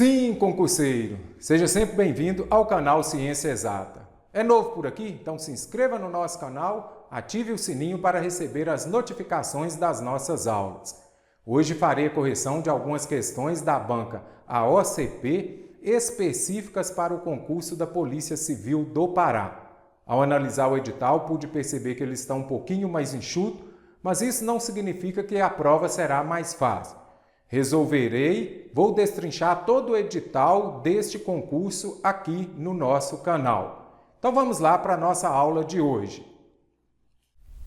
Sim, concurseiro! Seja sempre bem-vindo ao canal Ciência Exata. É novo por aqui? Então se inscreva no nosso canal, ative o sininho para receber as notificações das nossas aulas. Hoje farei a correção de algumas questões da banca AOCP específicas para o concurso da Polícia Civil do Pará. Ao analisar o edital, pude perceber que ele está um pouquinho mais enxuto, mas isso não significa que a prova será mais fácil. Vou destrinchar todo o edital deste concurso aqui no nosso canal. Então vamos lá para a nossa aula de hoje.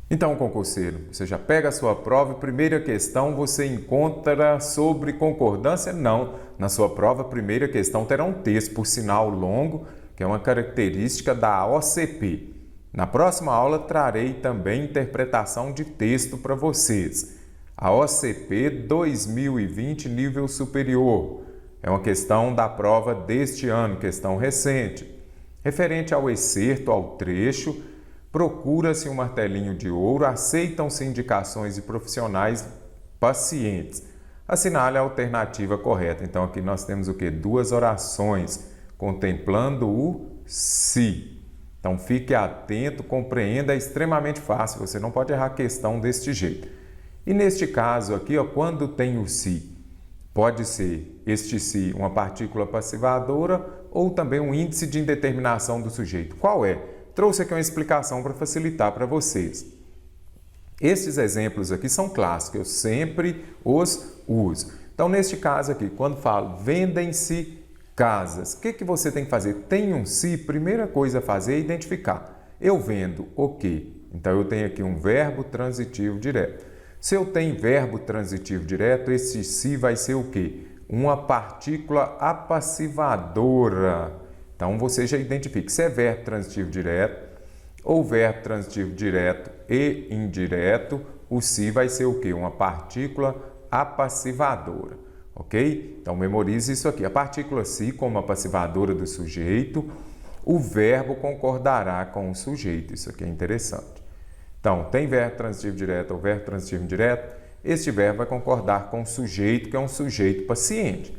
Então, concurseiro, você já pega a sua prova, primeira questão você encontra sobre concordância? Não. Na sua prova, a primeira questão terá um texto, por sinal longo, que é uma característica da OCP. Na próxima aula, trarei também interpretação de texto para vocês. A OCP 2020 nível superior. É uma questão da prova deste ano, questão recente. Referente ao excerto, ao trecho, procura-se um martelinho de ouro, aceitam-se indicações de profissionais pacientes. Assinale a alternativa correta. Então aqui nós temos o quê? Duas orações, contemplando o se. Então fique atento, compreenda, é extremamente fácil, você não pode errar a questão deste jeito. E neste caso aqui, quando tem o se, pode ser este se uma partícula passivadora ou também um índice de indeterminação do sujeito. Qual é? Trouxe aqui uma explicação para facilitar para vocês. Estes exemplos aqui são clássicos, eu sempre os uso. Então, neste caso aqui, quando falo vendem-se casas, o que você tem que fazer? Tem um se, primeira coisa a fazer é identificar. Eu vendo o quê? Então, eu tenho aqui um verbo transitivo direto. Se eu tenho verbo transitivo direto, esse se vai ser o quê? Uma partícula apassivadora. Então, você já identifica se é verbo transitivo direto ou verbo transitivo direto e indireto, o se vai ser o quê? Uma partícula apassivadora, ok? Então, memorize isso aqui. A partícula se, como apassivadora do sujeito, o verbo concordará com o sujeito. Isso aqui é interessante. Então, tem verbo transitivo direto ou verbo transitivo indireto, este verbo vai concordar com o sujeito, que é um sujeito paciente.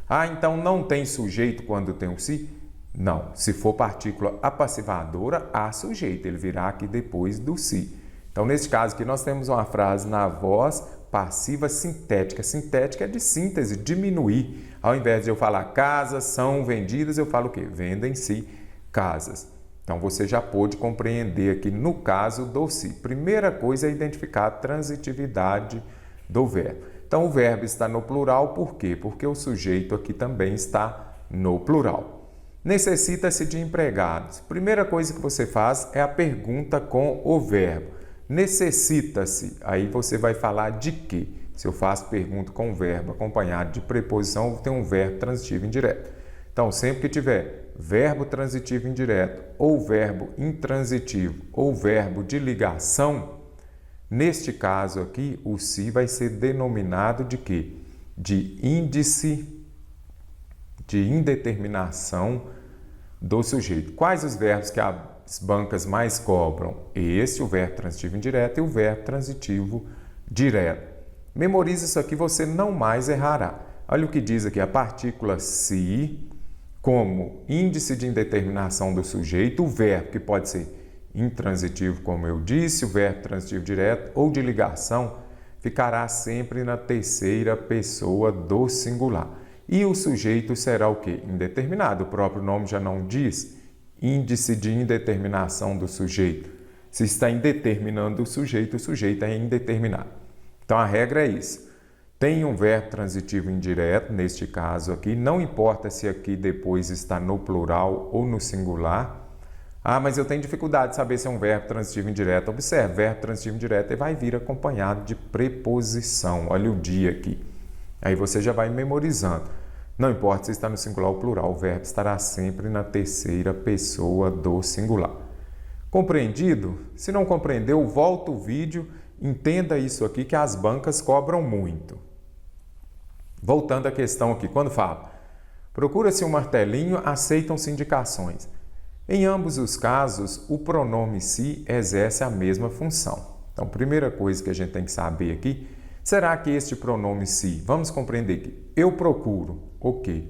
Ah, então não tem sujeito quando tem o se? Não. Se for partícula apassivadora, há sujeito, ele virá aqui depois do se. Então, neste caso aqui, nós temos uma frase na voz passiva sintética. Sintética é de síntese, diminuir. Ao invés de eu falar casas são vendidas, eu falo o quê? Vendem-se casas. Então, você já pôde compreender aqui no caso do se. Primeira coisa é identificar a transitividade do verbo. Então, o verbo está no plural, por quê? Porque o sujeito aqui também está no plural. Necessita-se de empregados. Primeira coisa que você faz é a pergunta com o verbo. Necessita-se. Aí você vai falar de quê? Se eu faço pergunta com o verbo acompanhado de preposição, eu vou ter um verbo transitivo indireto. Então, sempre que tiver verbo transitivo indireto ou verbo intransitivo ou verbo de ligação, neste caso aqui, o se vai ser denominado de quê? De índice de indeterminação do sujeito. Quais os verbos que as bancas mais cobram? Esse, o verbo transitivo indireto e o verbo transitivo direto. Memorize isso aqui, você não mais errará. Olha o que diz aqui, a partícula se como índice de indeterminação do sujeito, o verbo que pode ser intransitivo, como eu disse, o verbo transitivo direto ou de ligação, ficará sempre na terceira pessoa do singular. E o sujeito será o quê? Indeterminado. O próprio nome já não diz índice de indeterminação do sujeito. Se está indeterminando o sujeito é indeterminado. Então, a regra é isso. Tem um verbo transitivo indireto, neste caso aqui, não importa se aqui depois está no plural ou no singular. Ah, mas eu tenho dificuldade de saber se é um verbo transitivo indireto. Observe, verbo transitivo indireto ele vai vir acompanhado de preposição. Olha o dia aqui. Aí você já vai memorizando. Não importa se está no singular ou plural, o verbo estará sempre na terceira pessoa do singular. Compreendido? Se não compreendeu, volta o vídeo. Entenda isso aqui que as bancas cobram muito. Voltando à questão aqui, quando fala, procura-se um martelinho, aceitam-se indicações. Em ambos os casos, o pronome se exerce a mesma função. Então, primeira coisa que a gente tem que saber aqui, será que este pronome se, vamos compreender aqui, eu procuro o quê?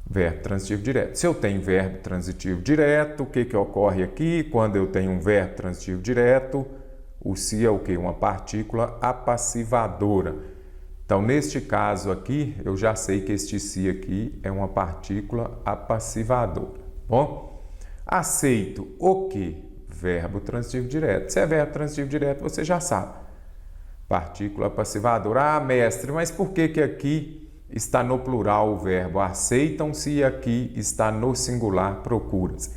verbo transitivo direto. Se eu tenho verbo transitivo direto, o que ocorre aqui? Quando eu tenho um verbo transitivo direto, o se é o quê? Uma partícula apassivadora. Então, neste caso aqui, eu já sei que este se aqui é uma partícula apassivadora. Bom, aceito o quê? Verbo transitivo direto. Se é verbo transitivo direto, você já sabe. Partícula apassivadora. Ah, mestre, mas por que aqui está no plural o verbo aceitam-se e aqui está no singular procuras?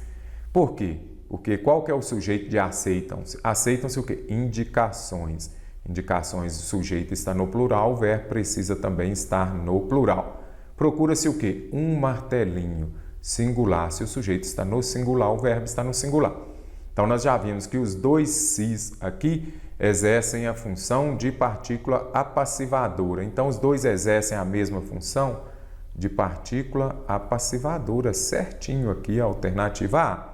Por quê? Porque qual que é o sujeito de aceitam-se? Aceitam-se o quê? Indicações. Indicações, o sujeito está no plural, o verbo precisa também estar no plural. Procura-se o quê? Um martelinho. Singular. Se o sujeito está no singular, o verbo está no singular. Então, nós já vimos que os dois sis aqui exercem a função de partícula apassivadora. Então, os dois exercem a mesma função de partícula apassivadora. Certinho aqui, a alternativa A.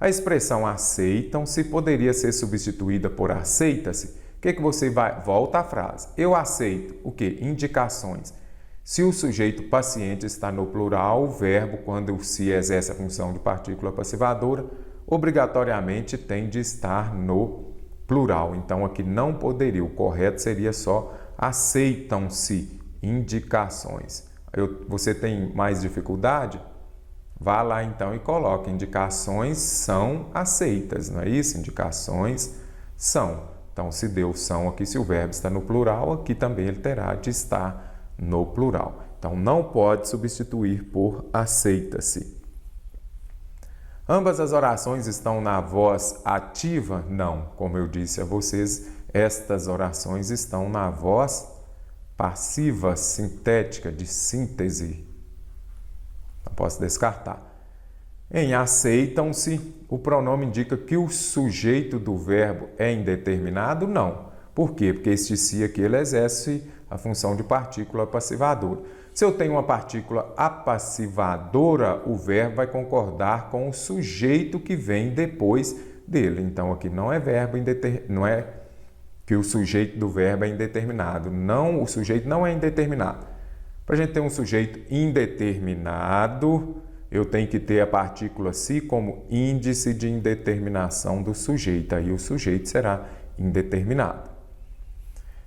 A expressão aceitam-se poderia ser substituída por aceita-se. O que você vai? Volta à frase. Eu aceito o quê? Indicações. Se o sujeito paciente está no plural, o verbo, quando o se exerce a função de partícula apassivadora, obrigatoriamente tem de estar no plural. Então, aqui não poderia. O correto seria só aceitam-se indicações. Você tem mais dificuldade? Vá lá então e coloque indicações são aceitas, não é isso? Indicações são. Então, se deu são aqui, se o verbo está no plural, aqui também ele terá de estar no plural. Então, não pode substituir por aceita-se. Ambas as orações estão na voz ativa? Não. Como eu disse a vocês, estas orações estão na voz passiva, sintética, de síntese. Não posso descartar. Em aceitam-se, o pronome indica que o sujeito do verbo é indeterminado? Não. Por quê? Porque este se aqui ele exerce a função de partícula apassivadora. Se eu tenho uma partícula apassivadora, o verbo vai concordar com o sujeito que vem depois dele. Então, aqui não é verbo não é que o sujeito do verbo é indeterminado. Não, o sujeito não é indeterminado. Para a gente ter um sujeito indeterminado, eu tenho que ter a partícula se como índice de indeterminação do sujeito. Aí o sujeito será indeterminado.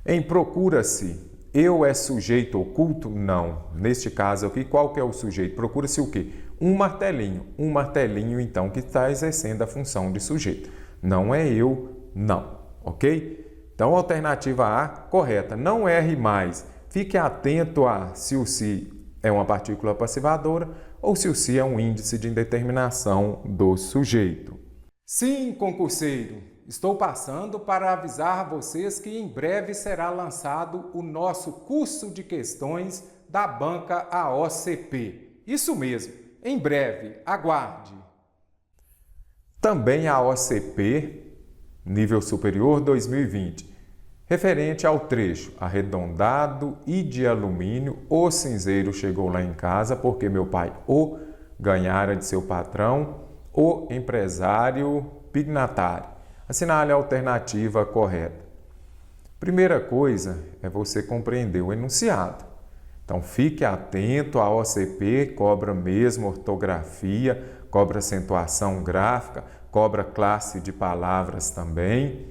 Em procura-se, eu é sujeito oculto? Não. Neste caso aqui, qual que é o sujeito? Procura-se o quê? Um martelinho. Um martelinho, então, que está exercendo a função de sujeito. Não é eu, não. Ok? Então, alternativa A, correta. Não erre mais. Fique atento a se o se é uma partícula passivadora ou se o se é um índice de indeterminação do sujeito. Sim, concurseiro, estou passando para avisar vocês que em breve será lançado o nosso curso de questões da banca AOCP. Isso mesmo, em breve, aguarde. Também a AOCP, nível superior 2020, referente ao trecho arredondado e de alumínio, o cinzeiro chegou lá em casa porque meu pai o ganhara de seu patrão, o empresário pignatário. Assinale a alternativa correta. Primeira coisa é você compreender o enunciado. Então, fique atento, a OCP cobra mesmo ortografia, cobra acentuação gráfica, cobra classe de palavras também.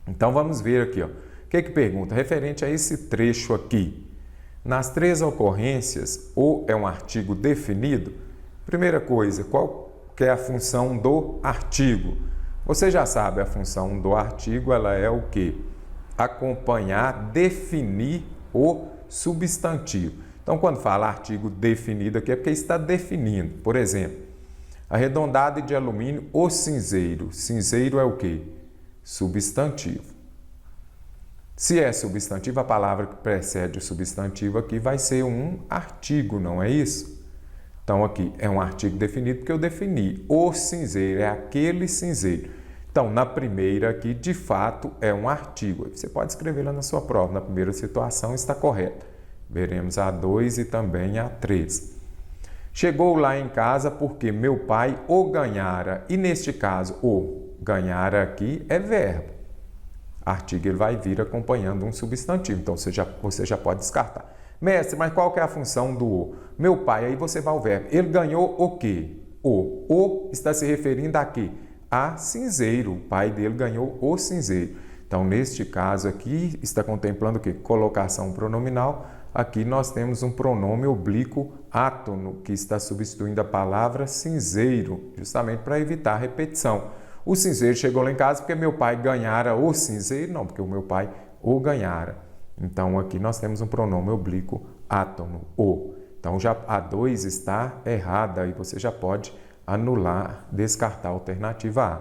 Então, vamos ver aqui, ó. O que pergunta? Referente a esse trecho aqui. Nas três ocorrências, o é um artigo definido. Primeira coisa, qual que é a função do artigo? Você já sabe, a função do artigo, ela é o quê? Acompanhar, definir o substantivo. Então, quando fala artigo definido aqui, é porque está definindo. Por exemplo, arredondado e de alumínio, o cinzeiro. Cinzeiro é o quê? Substantivo. Se é substantivo, a palavra que precede o substantivo aqui vai ser um artigo, não é isso? Então, aqui é um artigo definido porque eu defini. O cinzeiro é aquele cinzeiro. Então, na primeira aqui, de fato, é um artigo. Você pode escrever lá na sua prova. Na primeira situação está correta. Veremos a 2 e também a 3. Chegou lá em casa porque meu pai o ganhara. E neste caso, o ganhara aqui é verbo. Artigo ele vai vir acompanhando um substantivo. Então, você já pode descartar. Mestre, mas qual que é a função do o? Meu pai, aí você vai ao verbo. Ele ganhou o quê? O está se referindo a quê? A cinzeiro. O pai dele ganhou o cinzeiro. Então, neste caso aqui, está contemplando o quê? Colocação pronominal. Aqui nós temos um pronome oblíquo átono, que está substituindo a palavra cinzeiro, justamente para evitar repetição. O cinzeiro chegou lá em casa porque meu pai ganhara o cinzeiro? Não, porque o meu pai o ganhara. Então, aqui nós temos um pronome oblíquo átono, o. Então, já a 2 está errada e você já pode anular, descartar a alternativa A.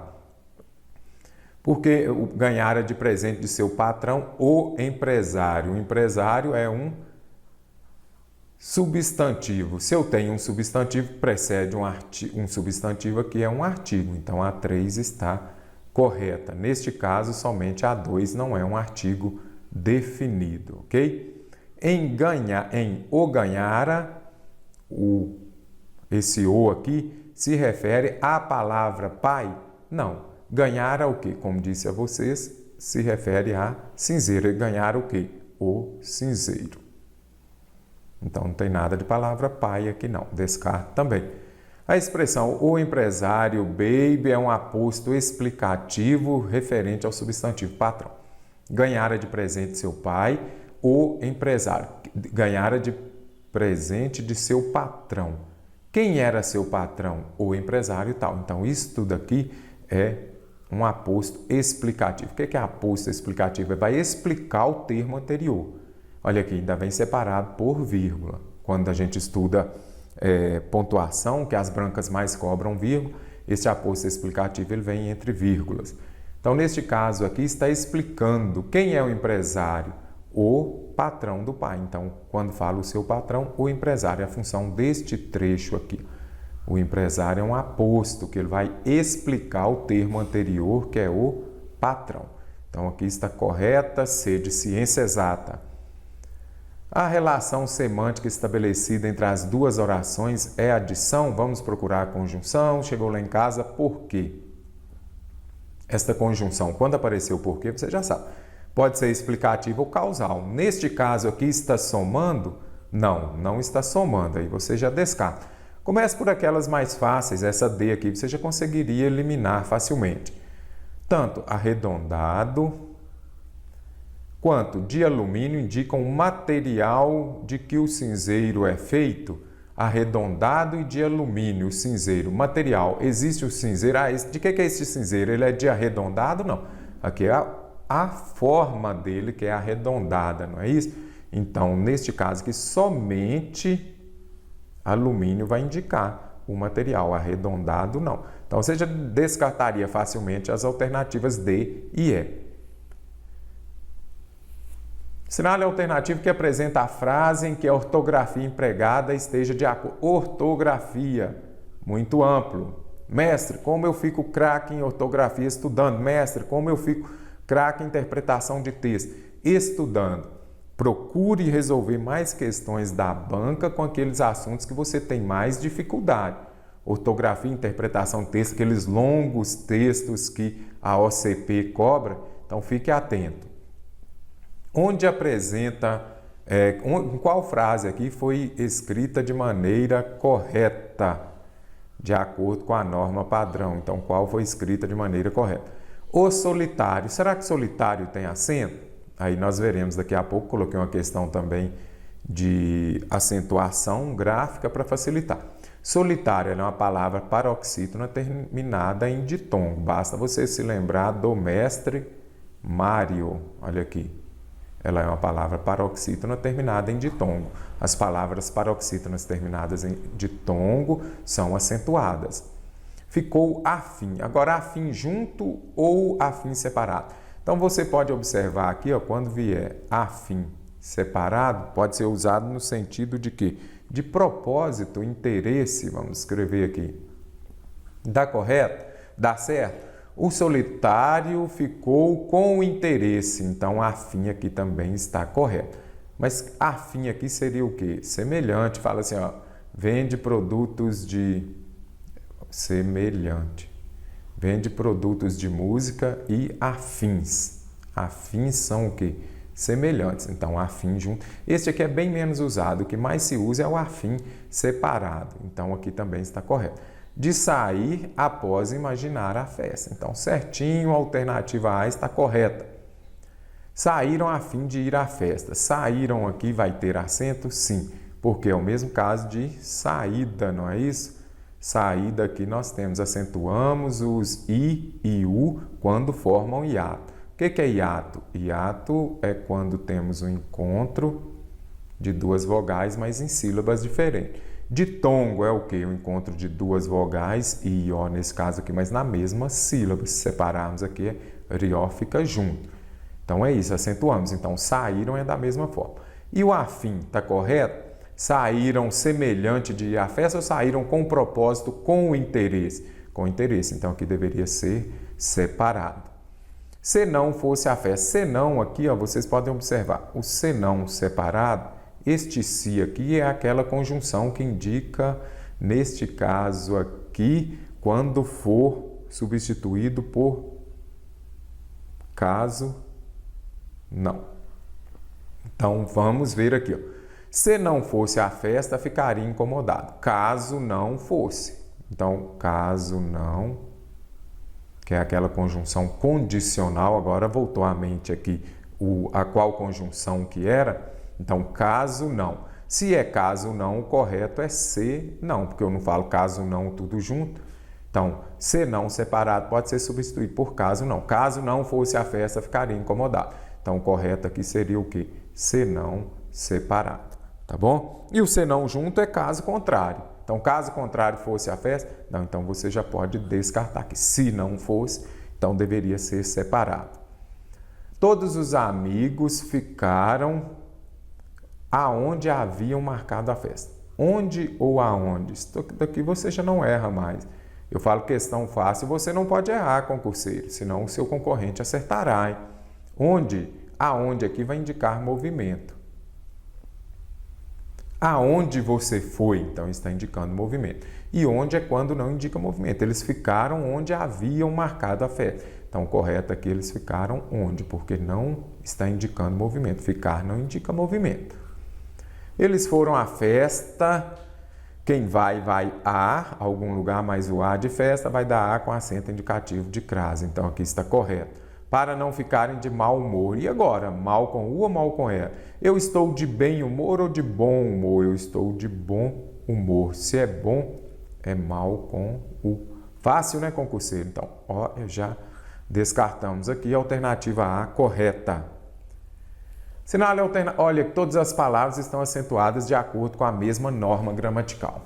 Porque o ganhara de presente de seu patrão o empresário. O empresário é um substantivo. Se eu tenho um substantivo, precede um substantivo aqui, é um artigo. Então, a 3 está correta. Neste caso, somente a 2 não é um artigo definido, ok? Em o ganhara, esse o aqui se refere à palavra pai? Não. Ganhara o quê? Como disse a vocês, se refere a cinzeiro. E ganhara o quê? O cinzeiro. Então, não tem nada de palavra pai aqui não. Descarta também. A expressão o empresário baby é um aposto explicativo referente ao substantivo patrão. Ganhara de presente seu pai, o empresário. Ganhara de presente de seu patrão. Quem era seu patrão? O empresário e tal. Então, isso tudo aqui é um aposto explicativo. O que é aposto explicativo? Vai explicar o termo anterior. Olha aqui, ainda vem separado por vírgula. Quando a gente estuda pontuação, que as brancas mais cobram vírgula, esse aposto explicativo ele vem entre vírgulas. Então, neste caso aqui, está explicando quem é o empresário, o patrão do pai. Então, quando fala o seu patrão, o empresário é a função deste trecho aqui. O empresário é um aposto que ele vai explicar o termo anterior, que é o patrão. Então, aqui está correta, C de ciência exata. A relação semântica estabelecida entre as duas orações é adição? Vamos procurar a conjunção. Chegou lá em casa, por quê? Esta conjunção, quando apareceu o porquê, você já sabe. Pode ser explicativa ou causal. Neste caso aqui, está somando? Não, não está somando. Aí você já descarta. Comece por aquelas mais fáceis. Essa D aqui você já conseguiria eliminar facilmente. Tanto arredondado quanto de alumínio indicam o material de que o cinzeiro é feito. Arredondado e de alumínio, o cinzeiro. Material, existe o cinzeiro. De que é esse cinzeiro? Ele é de arredondado? Não. Aqui é a forma dele que é arredondada, não é isso? Então, neste caso aqui, somente alumínio vai indicar o material. Arredondado, não. Então, você já descartaria facilmente as alternativas D e E. Sinal alternativo que apresenta a frase em que a ortografia empregada esteja de acordo. Ortografia, muito amplo. Mestre, como eu fico craque em ortografia estudando? Mestre, como eu fico craque em interpretação de texto? Estudando. Procure resolver mais questões da banca com aqueles assuntos que você tem mais dificuldade. Ortografia, interpretação de texto, aqueles longos textos que a OCP cobra. Então, fique atento. Onde apresenta, qual frase aqui foi escrita de maneira correta, de acordo com a norma padrão? Então, qual foi escrita de maneira correta? O solitário, será que solitário tem acento? Aí nós veremos daqui a pouco, coloquei uma questão também de acentuação gráfica para facilitar. Solitário é uma palavra paroxítona terminada em ditongo. Basta você se lembrar do mestre Mário, olha aqui. Ela é uma palavra paroxítona terminada em ditongo. As palavras paroxítonas terminadas em ditongo são acentuadas. Ficou afim. Agora, afim junto ou afim separado? Então, você pode observar aqui, quando vier afim separado, pode ser usado no sentido de quê? De propósito, interesse, vamos escrever aqui. Dá correto? Dá certo? O solitário ficou com interesse, então afim aqui também está correto. Mas afim aqui seria o quê? Semelhante, fala assim, vende produtos de... Semelhante. Vende produtos de música e afins. Afins são o quê? semelhantes. Então, afim junto. Este aqui é bem menos usado. O que mais se usa é o afim separado. Então, aqui também está correto. De sair após imaginar a festa. Então, certinho, a alternativa A está correta. Saíram a fim de ir à festa. Saíram aqui vai ter acento? Sim, porque é o mesmo caso de saída, não é isso? Saída aqui nós temos, acentuamos os I e U quando formam hiato. O que é hiato? Hiato é quando temos um encontro de duas vogais, mas em sílabas diferentes. Ditongo é o quê? O encontro de duas vogais, I e O nesse caso aqui, mas na mesma sílaba. Se separarmos aqui, RIO fica junto. Então é isso, acentuamos. Então saíram é da mesma forma. E o afim, está correto? Saíram semelhante de ir à festa ou saíram com propósito, com interesse? Com interesse. Então aqui deveria ser separado. Se não fosse a festa. Se não aqui, ó, vocês podem observar. O se não separado, este se aqui é aquela conjunção que indica, neste caso aqui, quando for substituído por caso não. Então vamos ver aqui, ó. Se não fosse a festa, ficaria incomodado. Caso não fosse. Então, caso não, que é aquela conjunção condicional, agora voltou à mente aqui a qual conjunção que era. Então, caso não. Se é caso não, o correto é se não, porque eu não falo caso não tudo junto. Então, se não separado pode ser substituído por caso não. Caso não fosse a festa, ficaria incomodado. Então, o correto aqui seria o quê? Se não separado. Tá bom? E o senão junto é caso contrário. Então, caso contrário fosse a festa, não, então você já pode descartar que se não fosse, então deveria ser separado. Todos os amigos ficaram aonde haviam marcado a festa. Onde ou aonde? Isso daqui você já não erra mais. Eu falo questão fácil, você não pode errar, concurseiro, senão o seu concorrente acertará. Hein? Onde? Aonde aqui vai indicar movimento. Aonde você foi, então está indicando movimento. E onde é quando não indica movimento. Eles ficaram onde haviam marcado a festa. Então, o correto aqui, eles ficaram onde, porque não está indicando movimento. Ficar não indica movimento. Eles foram à festa. Quem vai a algum lugar, mas o a de festa vai dar a com acento indicativo de crase. Então, aqui está correto. Para não ficarem de mau humor. E agora, mal com U ou mal com E? Eu estou de bem humor ou de bom humor? Eu estou de bom humor. Se é bom, é mal com U. Fácil, né, concurseiro? Então, ó, já descartamos aqui a alternativa A correta. Sinale alternativo. Olha, todas as palavras estão acentuadas de acordo com a mesma norma gramatical.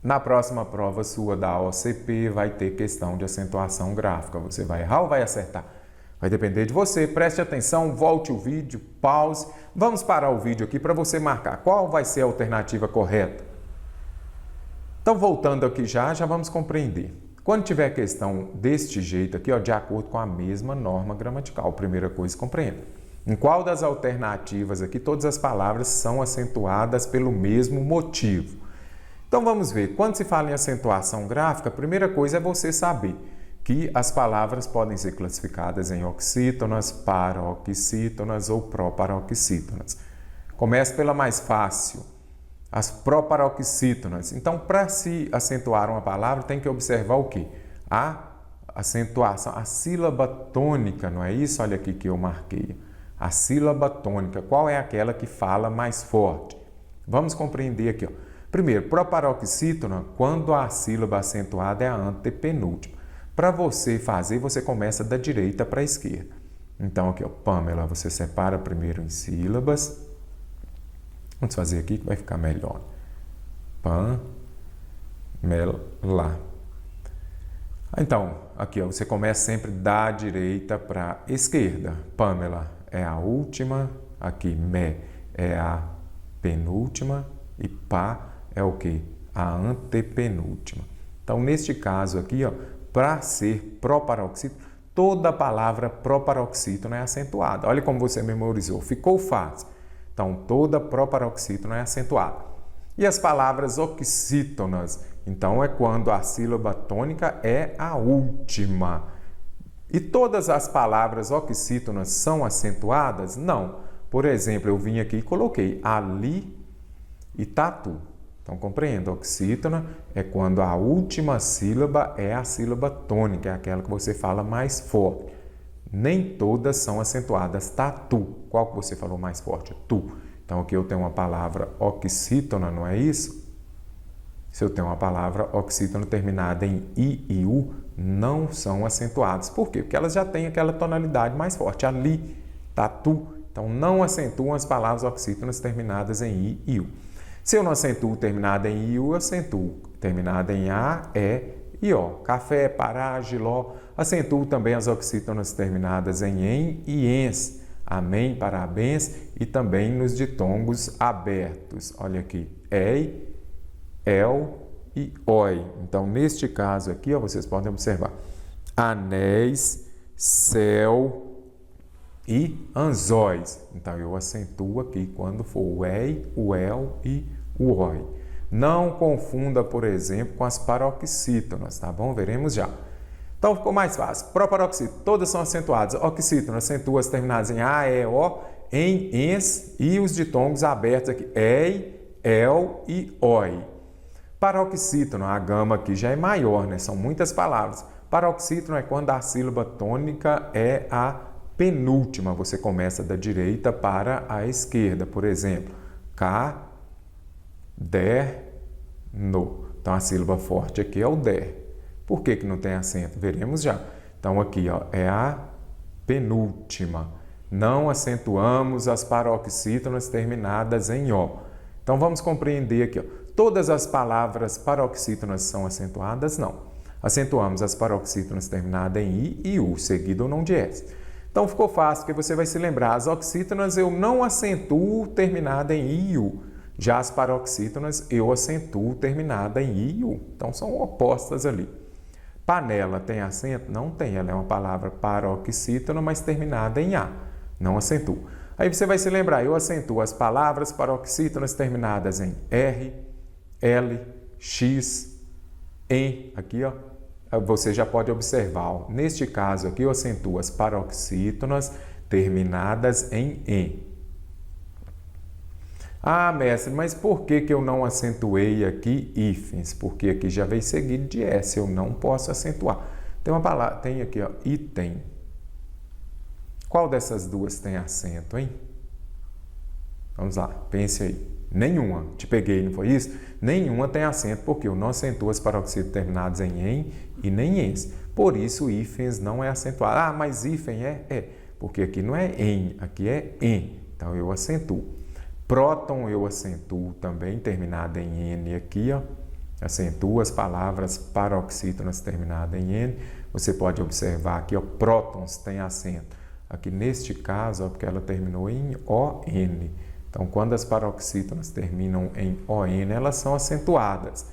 Na próxima prova sua da OCP vai ter questão de acentuação gráfica. Você vai errar ou vai acertar? Vai depender de você. Preste atenção, volte o vídeo, pause. Vamos parar o vídeo aqui para você marcar qual vai ser a alternativa correta. Então, voltando aqui já vamos compreender. Quando tiver questão deste jeito aqui, ó, de acordo com a mesma norma gramatical, primeira coisa, compreenda. Em qual das alternativas aqui, todas as palavras são acentuadas pelo mesmo motivo. Então, vamos ver. Quando se fala em acentuação gráfica, a primeira coisa é você saber que as palavras podem ser classificadas em oxítonas, paroxítonas ou proparoxítonas. Começa pela mais fácil, as proparoxítonas. Então, para se acentuar uma palavra, tem que observar o quê? A acentuação, a sílaba tônica, não é isso? Olha aqui que eu marquei. A sílaba tônica, qual é aquela que fala mais forte? Vamos compreender aqui, ó. Primeiro, proparoxítona, quando a sílaba acentuada é a antepenúltima. Para você fazer, você começa da direita para a esquerda. Então, aqui, ó, Pamela, você separa primeiro em sílabas. Vamos fazer aqui que vai ficar melhor. Pamela. Então, aqui, ó, você começa sempre da direita para a esquerda. Pamela é a última. Aqui, me é a penúltima. E pá é o quê? A antepenúltima. Então, neste caso aqui, ó, para ser proparoxítona, toda palavra proparoxítona é acentuada. Olha como você memorizou. Ficou fácil. Então, toda proparoxítona é acentuada. E as palavras oxítonas? Então, é quando a sílaba tônica é a última. E todas as palavras oxítonas são acentuadas? Não. Por exemplo, eu vim aqui e coloquei ali e tatu. Então, compreenda, oxítona é quando a última sílaba é a sílaba tônica, é aquela que você fala mais forte. Nem todas são acentuadas. Tatu. Qual que você falou mais forte? Tu. Então, aqui eu tenho uma palavra oxítona, não é isso? Se eu tenho uma palavra oxítona terminada em I e U, não são acentuadas. Por quê? Porque elas já têm aquela tonalidade mais forte. Ali, tatu. Então, não acentuam as palavras oxítonas terminadas em I e U. Se eu não acentuo terminada em I e U, eu acentuo terminada em A, E e O. Café, pará, giló. Acentuo também as oxítonas terminadas em e ens. Amém, parabéns. E também nos ditongos abertos. Olha aqui. Ei, el e oi. Então, neste caso aqui, ó, vocês podem observar. Anéis, céu e anzóis. Então, eu acentuo aqui quando for o ei, o el e o oi. Não confunda, por exemplo, com as paroxítonas, tá bom? Veremos já. Então, ficou mais fácil. Proparoxítonas, todas são acentuadas. Oxítonas, acentua as terminadas em A, E, O, em, ens e os ditongos abertos aqui. Ei, el e oi. Paroxítono, a gama aqui já é maior, né? São muitas palavras. Paroxítono é quando a sílaba tônica é a penúltima. Você começa da direita para a esquerda. Por exemplo, caderno. Então, a sílaba forte aqui é o der. Por que não tem acento? Veremos já. Então, aqui ó, é a penúltima. Não acentuamos as paroxítonas terminadas em O. Então, vamos compreender aqui. Ó. Todas as palavras paroxítonas são acentuadas? Não. Acentuamos as paroxítonas terminadas em I e U, seguido ou não de S. Então, ficou fácil, porque você vai se lembrar. As oxítonas eu não acentuo terminada em I e U. Já as paroxítonas eu acentuo terminada em I e U. Então, são opostas ali. Panela tem acento? Não tem. Ela é uma palavra paroxítona, mas terminada em A. Não acentuo. Aí você vai se lembrar. Eu acentuo as palavras paroxítonas terminadas em R, L, X, em. Aqui, ó. Você já pode observar. Ó. Neste caso aqui, eu acentuo as paroxítonas terminadas em. Ah, mestre, mas por que eu não acentuei aqui hífens? Porque aqui já veio seguido de S, eu não posso acentuar. Tem uma palavra, tem aqui, ó, item. Qual dessas duas tem acento, hein? Vamos lá, pense aí. Nenhuma. Te peguei, não foi isso? Nenhuma tem acento, porque eu não acentuo as paroxítonas terminadas em e nem ens. Por isso, hífens não é acentuado. Ah, mas hífen é? É. Porque aqui não é em, aqui é em. Então, eu acentuo. Próton eu acentuo também, terminada em N aqui, ó. Acentuo as palavras paroxítonas terminadas em N. Você pode observar aqui, ó, prótons tem acento. Aqui neste caso, ó, porque ela terminou em ON. Então, quando as paroxítonas terminam em ON, elas são acentuadas,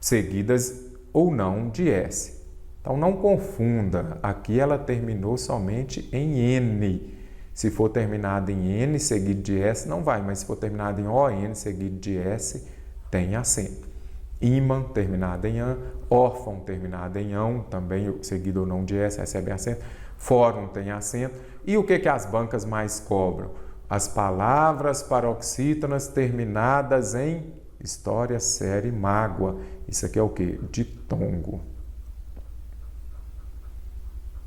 seguidas ou não de S. Então, não confunda. Aqui ela terminou somente em N. Se for terminado em N seguido de S, não vai, mas se for terminado em ON seguido de S, tem acento. Ímã, terminado em AN, órfão, terminado em ão, também seguido ou não de S, recebe acento. Fórum tem acento. E o que as bancas mais cobram? As palavras paroxítonas terminadas em história, série, mágoa. Isso aqui é o quê? Ditongo.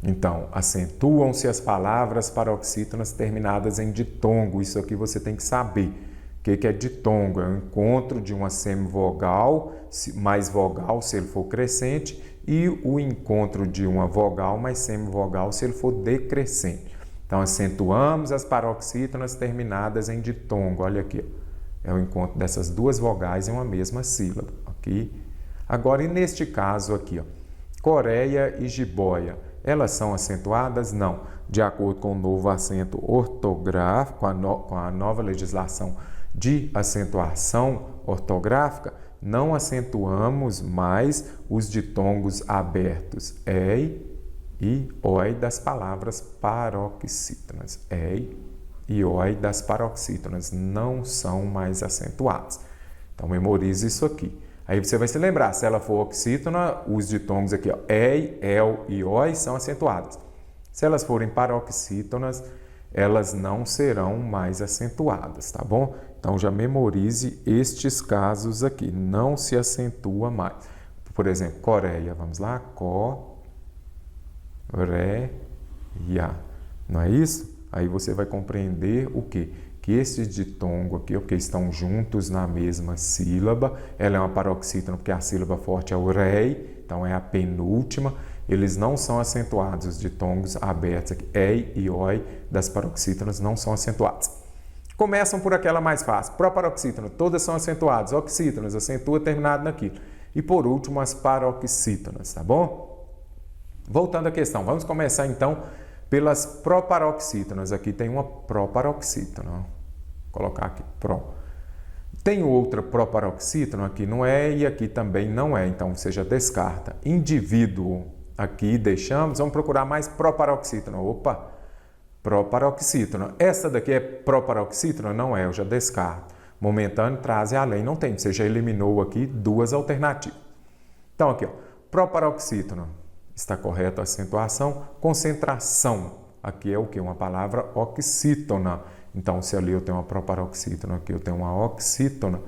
Então, acentuam-se as palavras paroxítonas terminadas em ditongo. Isso aqui você tem que saber. O que é ditongo? É o encontro de uma semivogal mais vogal, se ele for crescente, e o encontro de uma vogal mais semivogal, se ele for decrescente. Então, acentuamos as paroxítonas terminadas em ditongo. Olha aqui. É o encontro dessas duas vogais em uma mesma sílaba. Okay? Agora, e neste caso aqui, ó, Coreia e jiboia. Elas são acentuadas? Não. De acordo com o novo acento ortográfico, com a nova legislação de acentuação ortográfica, não acentuamos mais os ditongos abertos ei e oi das palavras paroxítonas. Ei e oi das paroxítonas não são mais acentuados. Então, memorize isso aqui. Aí você vai se lembrar, se ela for oxítona, os ditongos aqui, ó, ei, el e oi são acentuados. Se elas forem paroxítonas, elas não serão mais acentuadas, tá bom? Então já memorize estes casos aqui, não se acentua mais. Por exemplo, Coreia, vamos lá, Coreia, não é isso? Aí você vai compreender o quê? Que esses ditongos aqui, porque estão juntos na mesma sílaba, ela é uma paroxítona porque a sílaba forte é o rei, então é a penúltima, eles não são acentuados, os ditongos abertos aqui, ei e oi das paroxítonas não são acentuados. Começam por aquela mais fácil, proparoxítona, todas são acentuadas, oxítonas, acentua terminado naquilo. E por último, as paroxítonas, tá bom? Voltando à questão, vamos começar então pelas proparoxítonas. Aqui tem uma proparoxítona, vou colocar aqui, Tem outra proparoxítona, aqui não é e aqui também não é, então você já descarta. Indivíduo, aqui deixamos, vamos procurar mais proparoxítona. Opa, proparoxítona. Essa daqui é proparoxítona? Não é, eu já descarto. Momentâneo, traz e além, não tem, você já eliminou aqui duas alternativas. Então aqui, ó, proparoxítona, está correta a acentuação. Concentração, aqui é o que? Uma palavra oxítona. Então, se ali eu tenho uma proparoxítona, aqui eu tenho uma oxítona,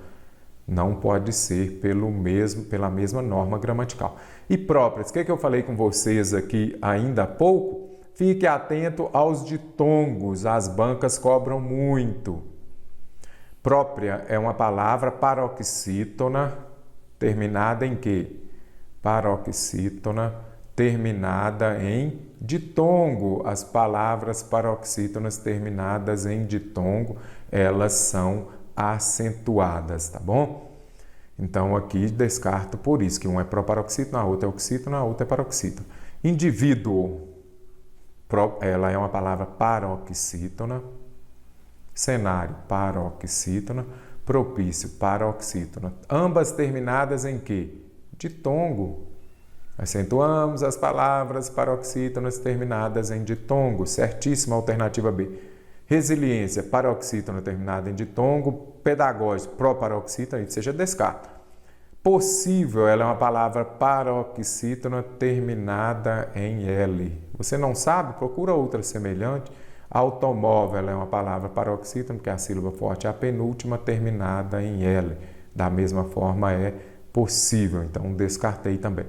não pode ser pela mesma norma gramatical. E próprias, o que eu falei com vocês aqui ainda há pouco? Fique atento aos ditongos, as bancas cobram muito. Própria é uma palavra paroxítona, terminada em quê? Paroxítona, terminada em ditongo. As palavras paroxítonas terminadas em ditongo, elas são acentuadas, tá bom? Então aqui descarto por isso, que um é proparoxítona, a outra é oxítona, a outra é paroxítona. Indivíduo, ela é uma palavra paroxítona. Cenário, paroxítona. Propício, paroxítona. Ambas terminadas em quê? Ditongo. Acentuamos as palavras paroxítonas terminadas em ditongo. Certíssima, alternativa B. Resiliência, paroxítona terminada em ditongo. Pedagógico, proparoxítona, aí você já descarta. Possível, ela é uma palavra paroxítona terminada em L. Você não sabe? Procura outra semelhante. Automóvel, ela é uma palavra paroxítona, porque a sílaba forte é a penúltima terminada em L. Da mesma forma é possível, então descartei também.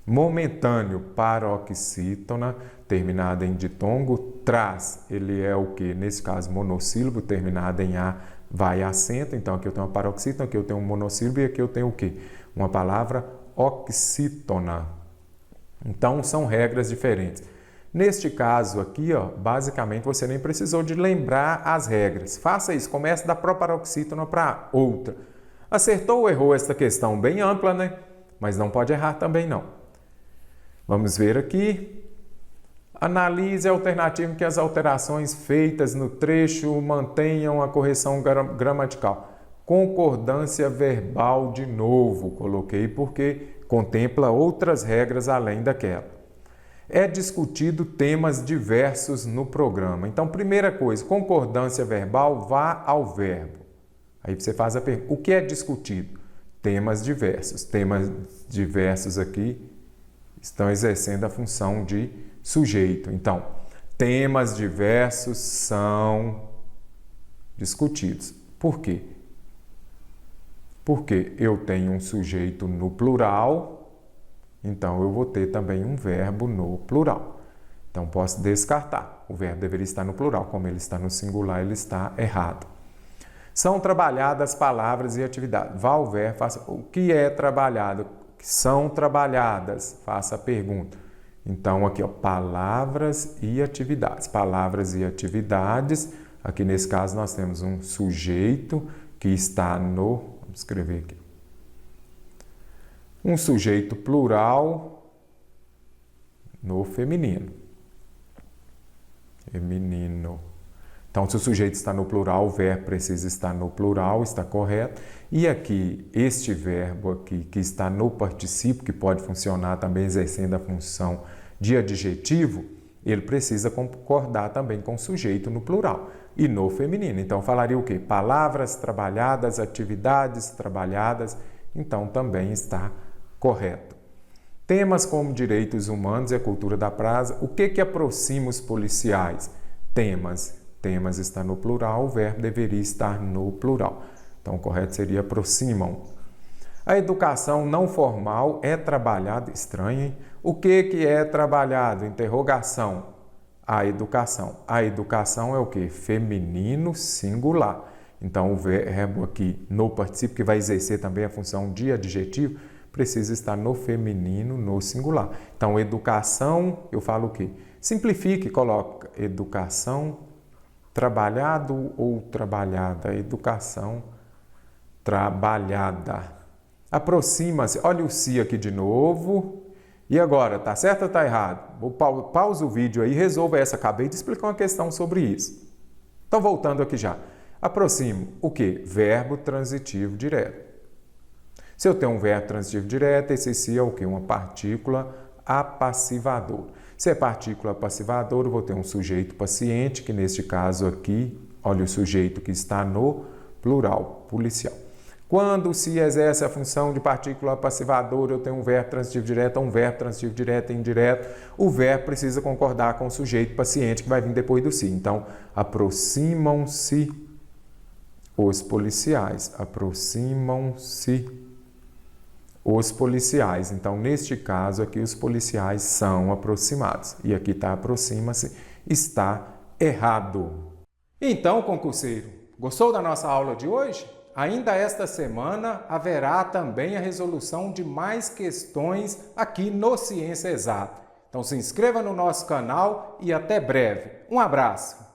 Momentâneo, paroxítona, terminada em ditongo. Traz, ele é o que? Nesse caso, monossílabo, terminada em A, vai acento. Então, aqui eu tenho uma paroxítona, aqui eu tenho um monossílabo e aqui eu tenho o quê? Uma palavra oxítona. Então, são regras diferentes. Neste caso aqui, ó, basicamente, você nem precisou de lembrar as regras. Faça isso, comece da proparoxítona para outra. Acertou ou errou esta questão? Bem ampla, né? Mas não pode errar também, não. Vamos ver aqui. Analise a alternativa em que as alterações feitas no trecho mantenham a correção gramatical. Concordância verbal de novo, coloquei porque contempla outras regras além daquela. É discutido temas diversos no programa. Então, primeira coisa, concordância verbal, vá ao verbo. Aí você faz a pergunta, o que é discutido? Temas diversos. Temas diversos aqui estão exercendo a função de sujeito. Então, temas diversos são discutidos. Por quê? Porque eu tenho um sujeito no plural, então eu vou ter também um verbo no plural. Então, posso descartar. O verbo deveria estar no plural, como ele está no singular, ele está errado. São trabalhadas palavras e atividades. Vá ao verbo, faça o que é trabalhado. São trabalhadas, faça a pergunta. Então, aqui, ó, palavras e atividades. Palavras e atividades. Aqui, nesse caso, nós temos um sujeito que está no... Vamos escrever aqui. Um sujeito plural no feminino. Feminino. Então, se o sujeito está no plural, o verbo precisa estar no plural, está correto. E aqui, este verbo aqui, que está no particípio, que pode funcionar também exercendo a função de adjetivo, ele precisa concordar também com o sujeito no plural e no feminino. Então, falaria o quê? Palavras trabalhadas, atividades trabalhadas. Então, também está correto. Temas como direitos humanos e a cultura da praça. O que aproxima os policiais? Temas temas está no plural, o verbo deveria estar no plural. Então, o correto seria aproximam. A educação não formal é trabalhada, estranho, hein? O que é trabalhado? Interrogação. A educação. A educação é o quê? Feminino singular. Então, o verbo aqui no particípio, que vai exercer também a função de adjetivo, precisa estar no feminino, no singular. Então, educação, eu falo o quê? Simplifique e coloca educação, trabalhado ou trabalhada. Educação trabalhada. Aproxima-se. Olha o se aqui de novo. E agora, tá certo ou tá errado? Pausa o vídeo aí e resolva essa. Acabei de explicar uma questão sobre isso. Então, voltando aqui já. Aproximo. O quê? Verbo transitivo direto. Se eu tenho um verbo transitivo direto, esse se é o quê? Uma partícula apassivadora. Se é partícula apassivadora, eu vou ter um sujeito paciente, que neste caso aqui, olha o sujeito que está no plural, policial. Quando se exerce a função de partícula apassivadora, eu tenho um verbo transitivo direto, um verbo transitivo direto e indireto. O verbo precisa concordar com o sujeito paciente, que vai vir depois do se. Então, aproximam-se os policiais. Aproximam-se os policiais. Então, neste caso aqui, os policiais são aproximados. E aqui está aproxima-se, está errado. Então, concurseiro, gostou da nossa aula de hoje? Ainda esta semana haverá também a resolução de mais questões aqui no Ciência Exata. Então se inscreva no nosso canal e até breve. Um abraço!